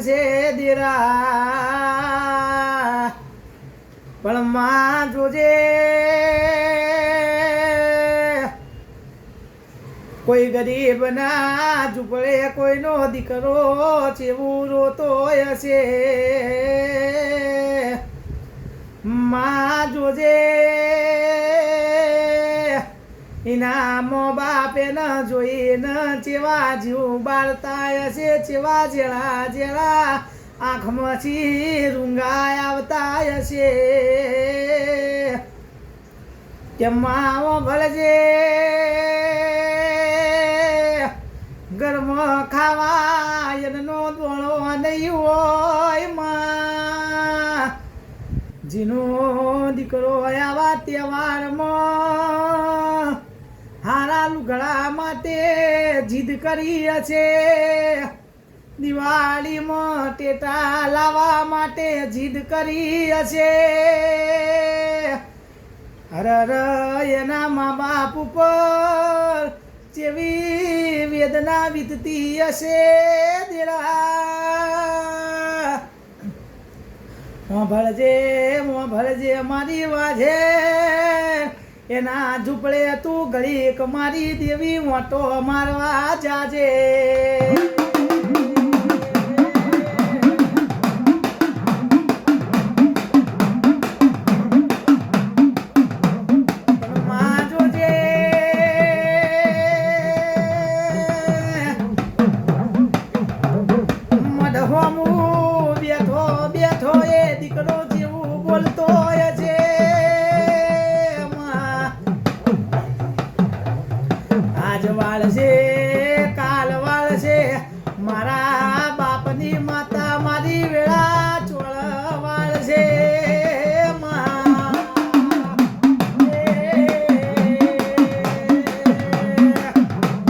છે દેરા પણ માં જોજે કોઈ ગરીબ ના ઝૂંપડે કોઈનો દીકરો ચેવું રોતો હશે માં જોજે એના મો બાપે ન જોઈને ચેવા જીવ બાળતા હશે ચેવા જેળા જેળા આંખમાંથી રૂંગાય આવતા હશે કે માવો ભળજે ઘરમાં ખાવા એનો દોણો નહીં હોય માં જીનો દીકરો આવા તહેવારમાં હારા લુગડા માટે જીદ કરી છે દિવાળીમાં ટેટા લાવવા માટે જીદ કરી છે હર એના મા બાપ ઉપર જેવી વેદના વીતતી હશે દેરા ભળજે મારી વાજે એના ઝૂંપડે તું ઘડીક મારી દેવી મોટો મારવા જાજે બેઠો એ દીકરો જેવું બોલતો હોય છે આજ વાળ છે